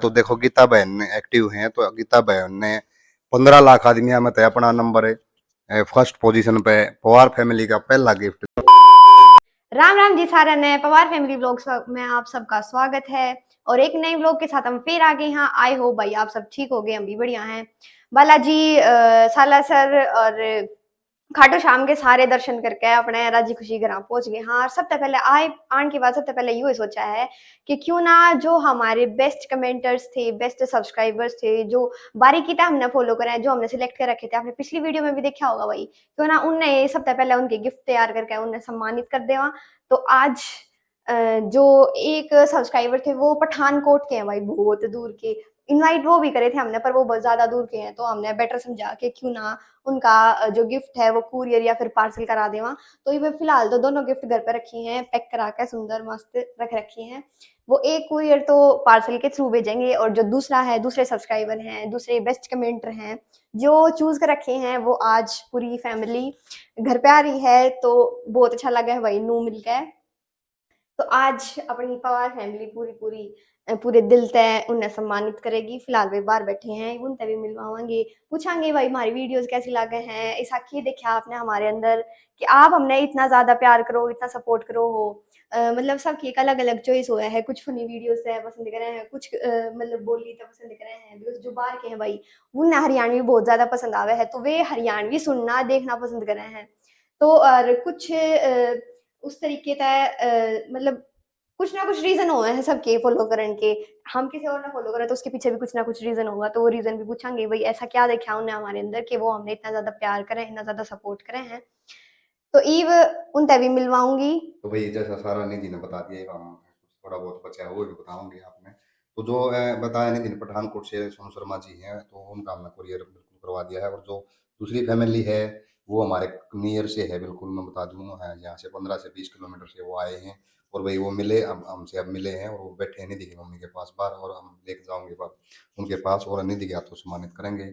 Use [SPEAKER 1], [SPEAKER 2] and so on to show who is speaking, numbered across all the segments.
[SPEAKER 1] तो देखो गीता बहन एक्टिव हैं, तो गीता बहन ने 15 लाख आदमियों में तय अपना नंबर है फर्स्ट पोजीशन पे। पवार फैमिली का पहला गिफ्ट।
[SPEAKER 2] राम राम जी सारा नए पवार फैमिली व्लॉग्स में आप सबका स्वागत है। और एक नए व्लॉग के साथ हम फिर आ गए हैं। आई होप भाई आप सब ठीक हो गए, हम भी बढ़िया हैं। बालाजी सालासर और खाटू श्याम के सारे दर्शन करके अपने राजी खुशी घर पहुंच गए। हाँ, और सबसे पहले आने के बाद सबसे पहले यूं ही सोचा है कि क्यों ना जो हमारे बेस्ट कमेंटर्स थे, बेस्ट सब्सक्राइबर्स थे, जो बारीकी था हमने फॉलो करा है, जो हमने सिलेक्ट कर रखे थे, आपने पिछली वीडियो में भी देखा होगा भाई, क्यों ना उनने सबसे पहले उनके गिफ्ट तैयार करके उन्हें सम्मानित कर देवा। तो आज जो एक सब्सक्राइबर थे वो पठानकोट के हैं भाई, बहुत दूर के। इनवाइट वो भी करे थे हमने, पर वो बहुत ज्यादा दूर के हैं, तो हमने बेटर समझा के क्यों ना उनका जो गिफ्ट है वो कुरियर या फिर पार्सल करा देवा। तो ये फिलहाल तो दोनों गिफ्ट घर पे रखी हैं, पैक करा के सुंदर मस्त रख रखी हैं। वो एक कुरियर तो पार्सल के थ्रू भेजेंगे, और जो दूसरा है, दूसरे सब्सक्राइबर हैं, दूसरे बेस्ट कमेंटर हैं जो चूज कर रखे हैं, वो आज पूरी फैमिली घर पे आ रही है। तो बहुत अच्छा लगा है भाई नू मिल गए। तो आज अपनी पवार फैमिली पूरी पूरी पूरे दिल से उन्हें सम्मानित करेगी। फिलहाल वे बाहर बैठे हैं, उनसे भी मिलवाएंगे, पूछांगे भाई हमारी वीडियोस कैसी लगे हैं, ऐसा क्या देखा आपने हमारे अंदर कि आप हमने इतना ज्यादा प्यार करो, इतना सपोर्ट करो हो। मतलब सबकी एक अलग अलग चॉइस हुआ है, कुछ फनी वीडियोस है पसंद कर रहे हैं, कुछ मतलब बोली तो पसंद कर रहे हैं, बिकॉज जो बाहर के हैं भाई उन्हें हरियाणवी बहुत ज्यादा पसंद आवे है, तो वे हरियाणवी सुनना देखना पसंद कर रहे हैं। तो और कुछ उस तरीके का मतलब कुछ ना कुछ रीजन हुए हैं सबके फॉलो करने के। हम किसी और ने फॉलो करा तो उसके पीछे भी कुछ ना कुछ रीजन होगा, तो वो रीजन भी पूछांगे भाई ऐसा क्या देखा उन्हें हमारे अंदर कि वो हमने इतना ज्यादा प्यार करें, इतना ज्यादा सपोर्ट करे हैं। तो ईव उनसे भी मिलवाऊंगी।
[SPEAKER 1] तो भाई जैसा सारा निधि ने बता दिया, हम थोड़ा बहुत बचा है वो भी बताऊंगी आपने। तो जो बताया निधि ने, पठानकोट से सोनू शर्मा जी हैं, तो उनका हमने कुरियर बिल्कुल करवा दिया है। और जो दूसरी फैमिली है वो हमारे नियर से है, बिल्कुल मैं बता दूँ है, यहाँ से 15 से 20 किलोमीटर से वो आए हैं। और भाई वो मिले, अब हमसे अब मिले हैं, और वो बैठे हैं निधि की मम्मी के पास बाहर, और हम लेके जाऊंगे बात उनके पास, और निधि के हाथों सम्मानित करेंगे।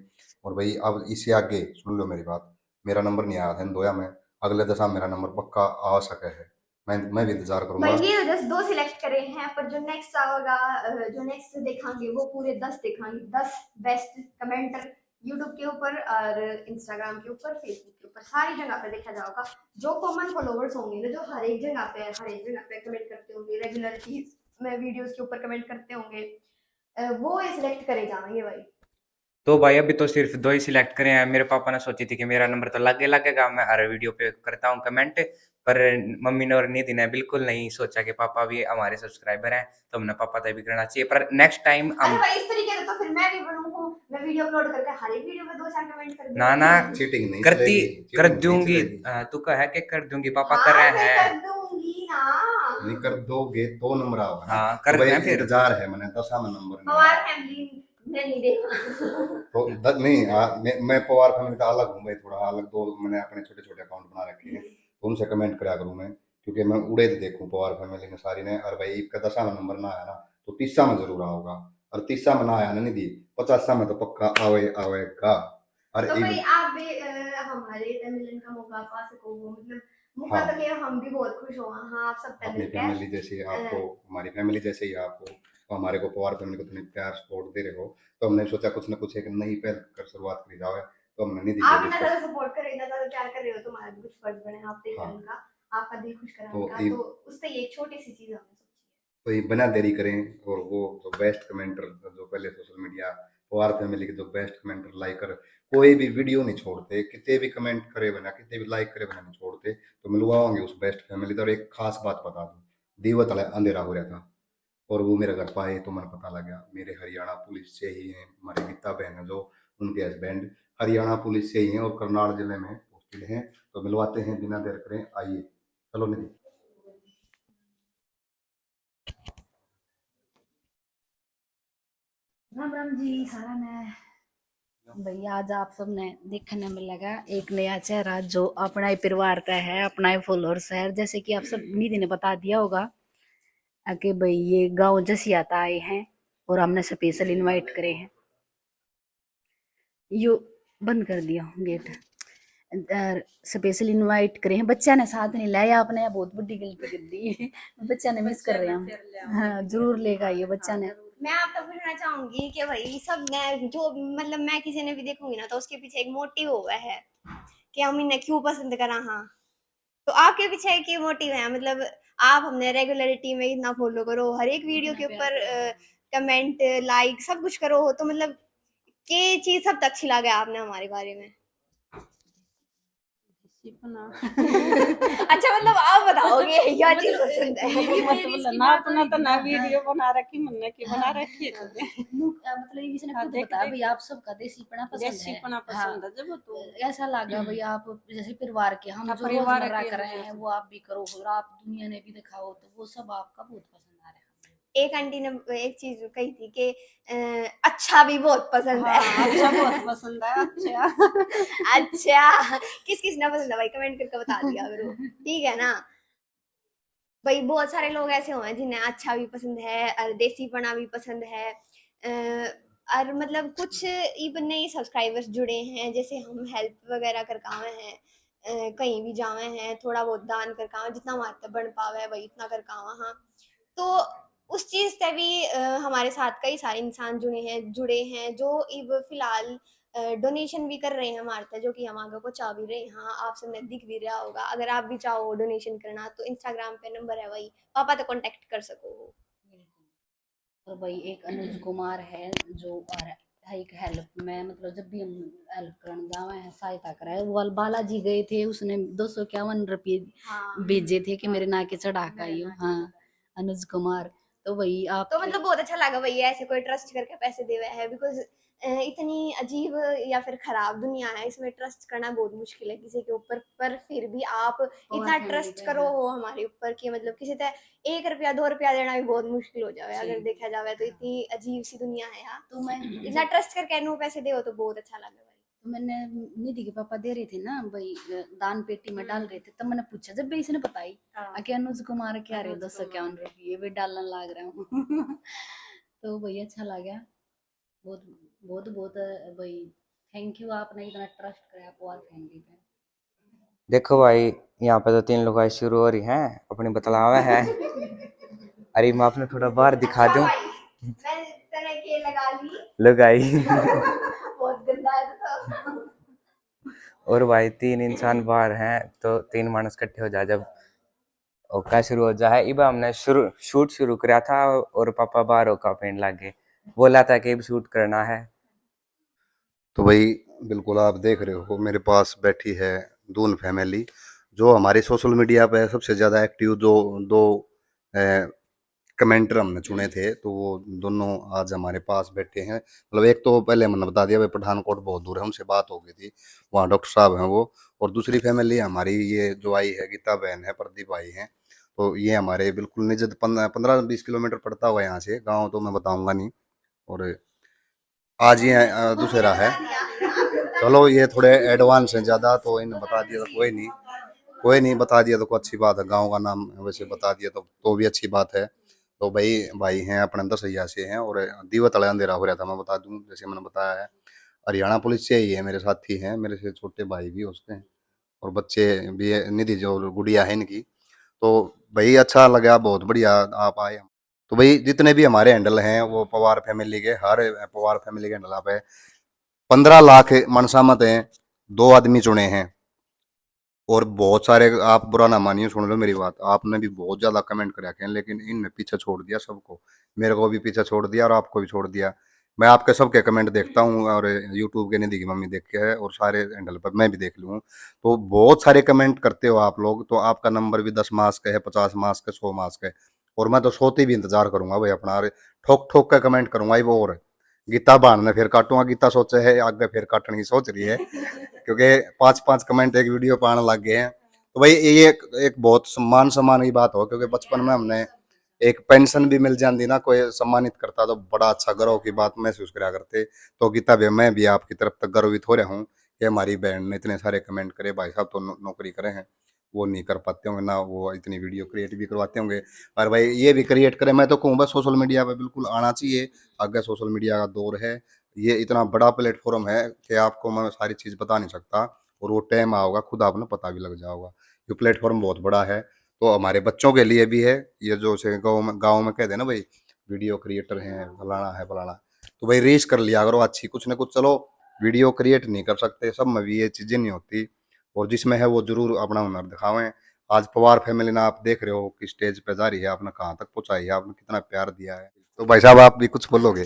[SPEAKER 1] और भाई अब इससे आगे सुन लो मेरी बात, मेरा नंबर नहीं आया था इन दोया में, अगले दशा मेरा नंबर पक्का आ सके है। मैं भी इंतजार
[SPEAKER 2] भाई
[SPEAKER 1] करूंगा।
[SPEAKER 2] ये तो जस्ट दो सिलेक्ट करे हैं, पर जो नेक्स्ट आएगा, जो नेक्स्ट देखांगे वो पूरे 10 देखांगे, 10 बेस्ट कमेंटर यूट्यूब के ऊपर और इंस्टाग्राम के ऊपर, फेसबुक के ऊपर, सारी जगह पे देखा जाएगा। जो कॉमन फॉलोवर्स होंगे ना, जो हर एक जगह पे कमेंट करते होंगे, रेगुलर चीज में वीडियोस के ऊपर कमेंट करते होंगे, वो ये सिलेक्ट करे जाएंगे भाई।
[SPEAKER 3] तो भाई अभी तो सिर्फ दो ही सिलेक्ट करे हैं। मेरे पापा ने सोची थी कि मेरा नंबर तो लगेगा, मैं हर वीडियो पे करता हूँ कमेंट, पर मम्मी ने और निधि ने बिल्कुल नहीं सोचा कि पापा भी हमारे सब्सक्राइबर हैं, तो हमने पापा तक भी करना चाहिए। पर नेक्स्ट टाइम
[SPEAKER 2] अरे
[SPEAKER 3] हम
[SPEAKER 2] भाई इस तरीके से तो फिर मैं भी बनूं, मैं वीडियो अपलोड करके हर एक वीडियो में 2-4 कमेंट कर
[SPEAKER 3] ना ना
[SPEAKER 2] दूंगी।
[SPEAKER 1] चीटिंग नहीं
[SPEAKER 3] करती
[SPEAKER 1] चलेगी,
[SPEAKER 3] कर
[SPEAKER 1] चीटिंग नहीं
[SPEAKER 3] दूंगी।
[SPEAKER 1] चलेगी।
[SPEAKER 3] तू कह है कि कर दूंगी, पापा कर
[SPEAKER 2] हाँ
[SPEAKER 3] रहे
[SPEAKER 2] मैं
[SPEAKER 3] हैं।
[SPEAKER 2] कर दूंगी ना।
[SPEAKER 1] नहीं कर दोगे तो नंबर आओगा ना।
[SPEAKER 3] हाँ
[SPEAKER 1] तो
[SPEAKER 3] करते
[SPEAKER 1] भाई
[SPEAKER 3] हैं फिर।
[SPEAKER 1] इंतजार है, मैंने 10वां नंबर नहीं
[SPEAKER 2] पवार
[SPEAKER 1] आया।
[SPEAKER 2] फैमिली में नहीं देखा।
[SPEAKER 1] तो नहीं मैं पवार फैमिली का अलग हूँ भाई, थोड़ा अलग। दो मैंने अपने छोटे छोटे अकाउंट बना रखे हैं, तो उनसे कमेंट करा करूँ मैं, क्योंकि मैं उड़े देखूँ पवार फैमिली में सारी ने। और भाई इसका 10वां नंबर ना आया ना, तो 30वां में जरूर आओगा। और 30वां में ना आया ना निधि, 50वां में तो पक्का आवेगा। और
[SPEAKER 2] तो
[SPEAKER 1] एक
[SPEAKER 2] भाई आप भी हमारे मिलन का मौका पा सको, मतलब मौका तो
[SPEAKER 1] हाँ,
[SPEAKER 2] क्या, हम भी बहुत खुश हो। हाँ, आप सब
[SPEAKER 1] अपनी
[SPEAKER 2] मिलकर
[SPEAKER 1] फैमिली जैसे आपको, हमारी फैमिली जैसे ही आपको, तो हमारे को पवार फैमिली को इतनी प्यार सपोर्ट दे रहे हो, तो हमने सोचा कुछ ना कुछ एक नई पहल कर शुरुआत करी जाए। तो हमने निधि से
[SPEAKER 2] आप इतना
[SPEAKER 1] डिस्कस।
[SPEAKER 2] ज्यादा सपोर्ट कर रहे, इतना ज्यादा प्यार कर रहे हो, तुम्हारा भी कुछ फर्ज बने आप पे
[SPEAKER 1] हाँ,
[SPEAKER 2] करने का, आपका दिल खुश
[SPEAKER 1] तो
[SPEAKER 2] कराने का।
[SPEAKER 1] ये
[SPEAKER 2] तो उससे ये एक छोटी सी चीज हमने सोची
[SPEAKER 1] तो ये बिना देरी करें, और वो जो बेस्ट कमेंटर जो पहले सोशल मीडिया पवार फैमिली के जो बेस्ट कमेंटर लाइक कर, कोई भी वीडियो नहीं छोड़ते, कितने भी कमेंट करे बना, कितने भी लाइक करे बना नहीं छोड़ते, तो मिलवाओगे उस बेस्ट फैमिली। तो और एक खास बात बता दूं, दीवा तले अंधेरा हो रहा था, और वो मेरे घर पाए तो मैंने पता लगा मेरे हरियाणा पुलिस से ही हैं। हमारी गीता बहन है जो, उनके हस्बैंड हरियाणा पुलिस से ही हैं, और करनाल जिले में पोस्टेड हैं। तो मिलवाते हैं बिना देर करें, आइए चलो निधि।
[SPEAKER 4] है। राम राम जी सारा ने भैया, आज आप सबने देखने में लगा एक नया चेहरा जो अपना ही परिवार का है, अपना ही फॉलोअर्स है। जैसे कि आप सब निधि ने बता दिया होगा कि भाई ये गांव जसियाता आए हैं और हमने स्पेशल इनवाइट करे हैं। यो बंद कर दिया गेट। स्पेशल इनवाइट करे हैं, बच्चा ने साथ नहीं लाया, आपने बहुत बड़ी गलती कर दी। बच्चा ने मिस कर रहे हैं, हाँ जरूर लेगा ये बच्चा ने।
[SPEAKER 2] मैं आपको पूछना चाहूंगी कि भाई सब ने जो मतलब मैं किसी ने भी देखूंगी ना तो उसके पीछे एक मोटिव हुआ है कि हम इन्हें क्यों पसंद करा। हाँ, तो आपके पीछे एक मोटिव है, मतलब आप हमने रेगुलरिटी में इतना फॉलो करो, हर एक वीडियो के ऊपर कमेंट लाइक सब कुछ करो, तो मतलब ये चीज सबसे अच्छी लगे आपने हमारे बारे में। अच्छा, मतलब आप बताओगे क्या चीज पसंद है।
[SPEAKER 5] ना अपना तो ना वीडियो बना रखी मुन्ने की बना रखी है
[SPEAKER 4] मतलब ये किसी ने खुद बताया भाई आप सबका देसीपना पसंद है।
[SPEAKER 5] देसीपना पसंद है जब तो
[SPEAKER 4] ऐसा लगा भाई आप जैसे परिवार के हम जो
[SPEAKER 5] परिवार
[SPEAKER 4] रोजमर्रा
[SPEAKER 5] के
[SPEAKER 4] कर रहे हैं वो आप भी करो और आप दुनिया ने भी दिखाओ, तो वो सब आपका बहुत पसंद आ रहा है।
[SPEAKER 2] एक आंटी ने एक चीज कही थी कि अच्छा भी बहुत पसंद है।
[SPEAKER 5] अच्छा बहुत पसंद है अच्छा
[SPEAKER 2] अच्छा, किस किस ने पसंद है भाई कमेंट करके बता दिया करो, ठीक है ना भाई। बहुत सारे लोग ऐसे हुए हैं जिन्हें अच्छा भी पसंद है और देसीपना भी पसंद है। और मतलब कुछ इवन नए सब्सक्राइबर्स जुड़े हैं, जैसे हम हेल्प वगैरह कर कावे हैं, कहीं भी जावे हैं थोड़ा बहुत दान कर कावे, जितना हमारे तक बन पावे है भाई इतना कर कावा। हाँ, तो उस चीज से भी हमारे साथ कई सारे इंसान जुड़े हैं जो इब फिलहाल डोनेशन भी कर रहे हैं हमारे तक, जो कि हम आगे को चाह भी रहे हैं। हाँ, आप सबने दिख भी रहा होगा, अगर आप भी चाहो डोनेशन करना तो इंस्टाग्राम पे नंबर है भाई, पापा तो कांटेक्ट कर सको हो।
[SPEAKER 4] और भाई एक अनुज कुमार है जो एक हेल्प में मतलब जब भी हम हेल्प करने जावे हैं सहायता कराए, वो बालाजी गए थे उसने 251 रुपये भेजे थे कि मेरे ना के चढ़ा का आइयो। हाँ, अनुज कुमार। तो वही आप
[SPEAKER 2] तो मतलब बहुत अच्छा लगा भैया ऐसे कोई ट्रस्ट करके पैसे दे हुए है, बिकॉज इतनी अजीब या फिर खराब दुनिया है, इसमें ट्रस्ट करना बहुत मुश्किल है किसी के ऊपर, पर फिर भी आप इतना ट्रस्ट करो हो हमारे ऊपर कि मतलब किसी तरह 1 रुपया 2 रुपया देना भी बहुत मुश्किल हो जाए अगर देखा जाए तो। इतनी अजीब सी दुनिया है यार,
[SPEAKER 4] तो मैं
[SPEAKER 2] इतना ट्रस्ट करके नो पैसे दे तो बहुत अच्छा लगा भाई।
[SPEAKER 4] तो मैंने निधि के पापा दे रहे थे ना भाई दान पेटी में डाल रहे थे, तब मैंने पूछा जब भी इसने बताई कि अनुज कुमार क्या रहे 251 रुपये भी डालने लग रहा हूँ तो भाई अच्छा लगा, बहुत बहुत बहुत भाई थैंक यू, आपने इतना ट्रस्ट कराया पवार फैमिली पे।
[SPEAKER 3] देखो भाई, यहाँ पे तो 3 लुगाई शुरू हो रही हैं अपनी बतलावा है। अरे मैं आपने थोड़ा बाहर दिखा दूं।
[SPEAKER 2] मैं तरह के लगा ली
[SPEAKER 3] लुगाई
[SPEAKER 2] बहुत गंदा है तो।
[SPEAKER 3] और भाई 3 इंसान बाहर हैं तो 3 मानस इकट्ठे हो जाए जब ओका शुरू हो जाए। इब हमने शूट शुरू करा था और पापा बाहर होका पेंट लग गए, बोला था कि अब शूट करना है।
[SPEAKER 1] तो भाई बिल्कुल आप देख रहे हो मेरे पास बैठी है दून फैमिली, जो हमारे सोशल मीडिया पे सबसे ज़्यादा एक्टिव जो दो कमेंटर हमने चुने थे, तो वो दोनों आज हमारे पास बैठे हैं। मतलब एक तो पहले मैंने बता दिया भाई पठानकोट बहुत दूर है, उनसे बात हो गई थी, वहाँ डॉक्टर साहब हैं वो। और दूसरी फैमिली हमारी ये जो आई है गीता बहन है, प्रदीप भाई हैं। तो ये हमारे बिल्कुल निजत 15-20 किलोमीटर पड़ता हुआ यहाँ से गाँव, तो मैं बताऊँगा नहीं। और आज ये दूसरा है, चलो ये थोड़े एडवांस हैं ज़्यादा, तो इन्हें बता दिया तो कोई नहीं, कोई नहीं बता दिया तो कोई अच्छी बात है, गांव का नाम वैसे बता दिया तो भी अच्छी बात है। तो भाई भाई हैं अपने 10 से हैं, और दीवत वाला अंधेरा हो रहा था मैं बता दूं, जैसे मैंने बताया है हरियाणा पुलिस से ही है, मेरे साथी हैं, मेरे से छोटे भाई भी उसके हैं और बच्चे भी है, निधि जो गुड़िया है इनकी। तो भाई अच्छा लगा, बहुत बढ़िया आप आए। तो भाई जितने भी हमारे हैंडल हैं वो पवार फैमिली के, हर पवार फैमिली के हैंडल आप है। 15 लाख मनसामत हैं, 2 आदमी चुने हैं, और बहुत सारे, आप बुरा ना मानिए, सुन लो मेरी बात, आपने भी बहुत ज़्यादा कमेंट कर रखे हैं, लेकिन इनने पीछे छोड़ दिया सबको, मेरे को भी पीछे छोड़ दिया और आपको भी छोड़ दिया। मैं आपके सबके कमेंट देखता हूँ, और यूट्यूब के निधि की मम्मी देख के है, और सारे हैंडल पर मैं भी देख लूँ, तो बहुत सारे कमेंट करते हो आप लोग। तो आपका नंबर भी 10 मास का है, 50 मास का, 100 मास का है, और मैं तो सोते भी इंतजार करूंगा भाई अपना, अरे ठोक ठोक का कमेंट करूंगा वो। और गीता बहान ने फिर काटूंगा, गीता सोचे है आगे फिर काटने की सोच रही है, क्योंकि 5-5 कमेंट एक वीडियो पर आने लग गए हैं। तो भाई ये एक बहुत सम्मान की बात हो, क्योंकि बचपन में हमने एक पेंशन भी मिल जाती ना, कोई सम्मानित करता तो बड़ा अच्छा गर्व की बात महसूस करा करते। तो गीता भी मैं भी आपकी तरफ तक गर्वित हो रहा हूँ कि हमारी बहन ने इतने सारे कमेंट करे। भाई साहब तो नौकरी करे हैं, वो नहीं कर पाते होंगे ना, वो इतनी वीडियो क्रिएट भी करवाते होंगे, और भाई ये भी क्रिएट करें। मैं तो कहूँ बस सोशल मीडिया पे बिल्कुल आना चाहिए, आगे सोशल मीडिया का दौर है, ये इतना बड़ा प्लेटफॉर्म है कि आपको मैं सारी चीज़ बता नहीं सकता, और वो टाइम आओगा खुद आपने पता भी लग जाओगा। ये प्लेटफॉर्म बहुत बड़ा है, तो हमारे बच्चों के लिए भी है, ये जो से गाँव में कहते हैं ना भाई, वीडियो क्रिएटर हैं, फलाना है फलाना। तो भाई रीच कर लिया करो अच्छी कुछ ना कुछ। चलो वीडियो क्रिएट नहीं कर सकते, सब में भी ये चीज़ें नहीं होती, और जिसमें है वो जरूर अपना हुनर दिखावें। आज पवार फैमिली ना आप देख रहे हो कि स्टेज पे जा रही है, आपने कहाँ तक पहुंचाई है, आपने कितना प्यार दिया है। तो भाई साहब आप भी कुछ बोलोगे?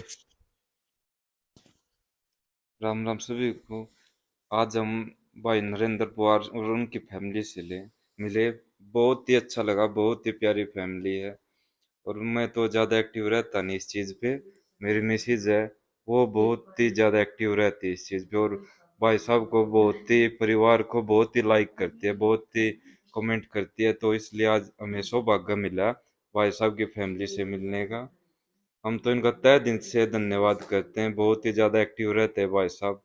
[SPEAKER 6] राम राम सभी को। आज हम भाई नरेंद्र पवार और उनकी फैमिली से मिले। बहुत ही अच्छा लगा, बहुत ही प्यारी फैमिली है। और मैं तो ज़्यादा एक्टिव रहता नहीं इस चीज़ पे। मेरी मिसेज है, वो बहुत ही ज़्यादा एक्टिव रहती है इस चीज़ पे। और भाई साहब को बहुत ही, परिवार को बहुत ही लाइक करती है, बहुत ही कमेंट करती है। तो इसलिए आज हमें सौभाग्य मिला भाई साहब की फैमिली से मिलने का। हम तो इनका तहे दिल से धन्यवाद करते हैं, बहुत ही ज़्यादा एक्टिव रहते हैं भाई साहब।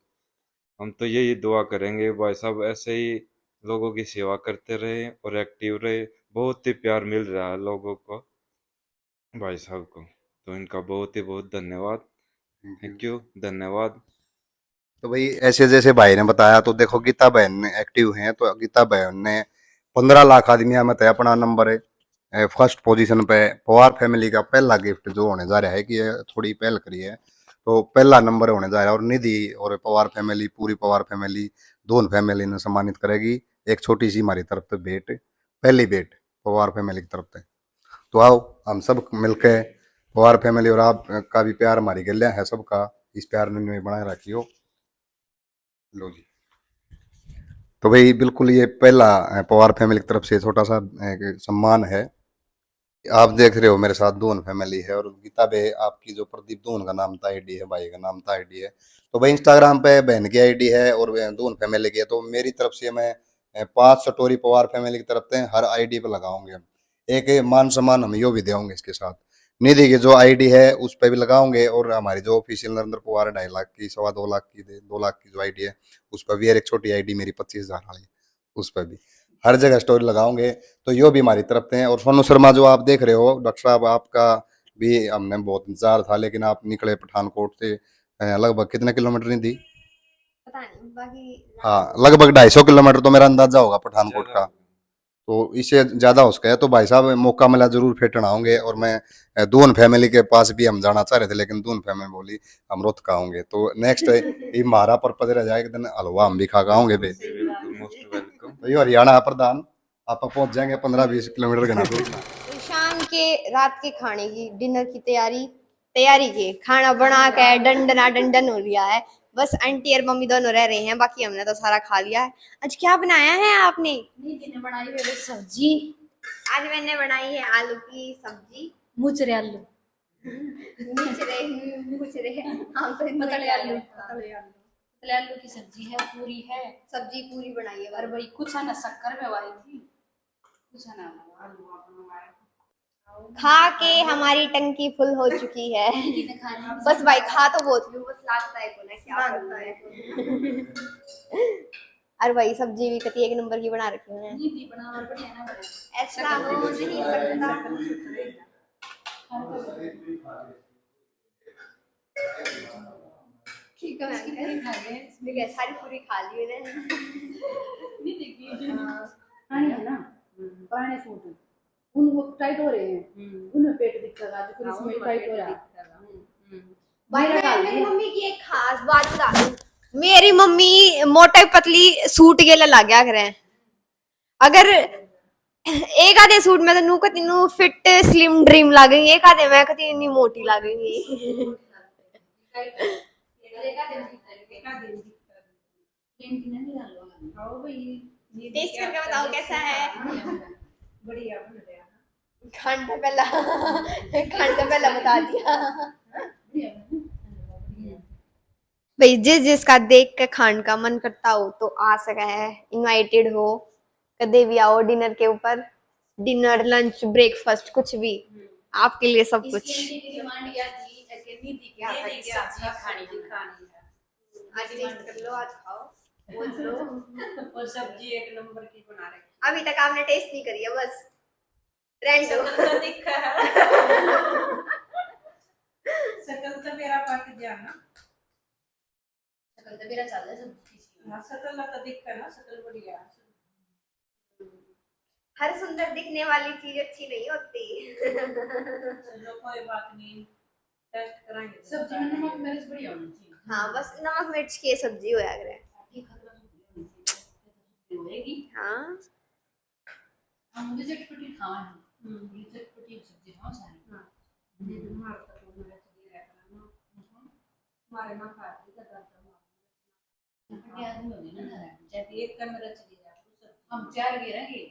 [SPEAKER 6] हम तो यही दुआ करेंगे भाई साहब ऐसे ही लोगों की सेवा करते रहे और एक्टिव रहे। बहुत ही प्यार मिल रहा है लोगों को भाई साहब को। तो इनका बहुत ही बहुत धन्यवाद। थैंक यू, धन्यवाद।
[SPEAKER 1] तो भाई ऐसे जैसे भाई ने बताया, तो देखो गीता बहन एक्टिव हैं, तो गीता बहन ने 15 लाख आदमियों में तय अपना नंबर है फर्स्ट पोजीशन पे। पवार फैमिली का पहला गिफ्ट जो होने जा रहा है, कि ये थोड़ी पहल करी है, तो पहला नंबर होने जा रहा है। और निधि और पवार फैमिली, पूरी पवार फैमिली, दोनों फैमिली ने सम्मानित करेगी। एक छोटी सी हमारी तरफ से भेंट, पहली भेंट पवार फैमिली की तरफ से। तो आओ हम सब मिलकर, पवार फैमिली और आप का भी प्यार हमारी गले है सबका, इस प्यार में बनाए रखियो। लो जी। तो भाई बिल्कुल ये पहला पवार फैमिली की तरफ से छोटा सा एक सम्मान है। आप देख रहे हो मेरे साथ दोन फैमिली है, और गीता बे आपकी जो प्रदीप दोन का नाम था आईडी है, भाई का नाम था आईडी है। तो भाई इंस्टाग्राम पे बहन की आईडी है और दोन फैमिली की है। तो मेरी तरफ से मैं 5 स्टोरी पवार फैमिली की तरफ से हर आईडी पे लगाओगे हम। एक मान सम्मान हम यो भी देंगे इसके साथ। निधि की जो आईडी है उस पर भी लगाओगे, और हमारी जो ऑफिशियल नरेंद्र पवार 2.5 लाख की, 2.25 लाख की, 2 लाख की जो आईडी है उस पर भी, एक छोटी आईडी मेरी 25,000 वाली, उस पर भी हर जगह स्टोरी लगाओगे। तो यो भी हमारी तरफ से हैं। और सोनू शर्मा जो आप देख रहे हो डॉक्टर साहब, आपका भी हमने बहुत इंतजार था, लेकिन आप निकले पठानकोट से लगभग कितने किलोमीटर नहीं दी?
[SPEAKER 2] पता नहीं बाकी।
[SPEAKER 1] हाँ लगभग 250 किलोमीटर तो मेरा अंदाजा होगा पठानकोट
[SPEAKER 6] ज़्यादा
[SPEAKER 1] का। तो इससे ज़्यादा हो सका है। तो भाई साहब मौका मिला जरूर फेटन आऊँगे। और मैं दून फैमिली के पास भी हम जाना चाह रहे थे, लेकिन दून फैमिली बोली हम रोत का आऊँगे। तो नेक्स्ट ये हमारा पर्पज रह जाएगा, दिन हलवा हम भी खा के आऊँगे बे।
[SPEAKER 6] जी बिल्कुल, मोस्ट वेलकम।
[SPEAKER 1] तो ये हरियाणा है प्रधान, आप पहुँच जाएंगे 15-20 किलोमीटर घना दूर।
[SPEAKER 2] तो शाम के रात के खाने की, डिनर की तैयारी तैयारी की, खाना बना के डंडना डंडन हो लिया है। बस आंटी और मम्मी दोनों रह रहे हैं, बाकी हमने तो सारा खा लिया है। आज क्या बनाया है आपने?
[SPEAKER 4] दीदी ने बनाई है सब्जी,
[SPEAKER 2] आज मैंने बनाई है आलू की सब्जी।
[SPEAKER 4] मुचरे आलू,
[SPEAKER 2] मुचरे हम तो इतने
[SPEAKER 4] पतले आलू,
[SPEAKER 2] पतले आलू।
[SPEAKER 4] पतले आलू की सब्जी है, पूरी है।
[SPEAKER 2] सब्जी पूरी बनाई है
[SPEAKER 4] और भाई कुछ आना शक्कर में वाली थी, कुछ आना आलू
[SPEAKER 2] खा के हमारी टंकी फुल हो चुकी है। बस भाई खा तो बहुत लूं, बस लगता है को ना क्या करता है। अरे भाई सब्जी भी कती एक नंबर की बना रखी है
[SPEAKER 4] नहीं भी बना और बढ़िया ना बना।
[SPEAKER 2] ऐसा हो नहीं सकता। ठीक है अंकल,
[SPEAKER 4] खा गए
[SPEAKER 2] देखिए सारी पूरी खा ली मैंने।
[SPEAKER 4] नहीं देखी पानी है ना, पुराने सूट उन वो टाइट हो रहे हैं, उनमें पेट दिखता था, फिर इसमें टाइट हो रहा है।
[SPEAKER 2] भाई मैं मेरी मम्मी की एक खास बात बता दूं, मेरी मम्मी मोटे पतली सूट के लिए लग गया करें। अगर एक आधे सूट में तो नू कती नू फिट स्लिम ड्रीम लगेंगी, एक आधे में कती इतनी मोटी लगेंगी। टेस्ट करके बताओ कैसा है।
[SPEAKER 5] बढ़िया बन गया।
[SPEAKER 2] खंड पहला बता दिया भाई। जिस जिसका देख के खाने का मन करता हो तो आ सका है, इनवाइटेड हो। कदे भी आओ डिनर के ऊपर, डिनर लंच ब्रेकफास्ट कुछ भी आपके लिए सब कुछ। आज टेस्ट कर लो, आज खाओ, पहुंच लो।
[SPEAKER 5] और सब्जी एक नंबर की बना रही।
[SPEAKER 2] अभी तक आपने टेस्ट नहीं करी है, बस ट्रेंड हो।
[SPEAKER 5] सकल तो मेरा पक गया ना।
[SPEAKER 4] सकल तो मेरा चल रहा है सब।
[SPEAKER 5] हाँ सकल तो दिखा ना, सकल बढ़िया।
[SPEAKER 2] हर सुंदर दिखने वाली चीज अच्छी नहीं होती।
[SPEAKER 5] चलो कोई बात नहीं, टेस्ट कराएंगे।
[SPEAKER 4] सब्जी में नमक मिर्च बढ़िया होनी चाहिए।
[SPEAKER 2] हाँ बस नमक मिर्च की सब्जी होया करे।
[SPEAKER 4] होएगी।
[SPEAKER 2] हाँ
[SPEAKER 4] हम मुझे चटपटी खावा है। ये चटपटी सब्जी खाओ सारी।
[SPEAKER 5] हाँ हमारे तो मेरा चली रहता ना, हमारे ना खाती का दर्द
[SPEAKER 4] चटपटी आदमी होगी ना जरा।
[SPEAKER 5] जब एक कमरा चली जाती
[SPEAKER 4] हम चार गे रहेंगे।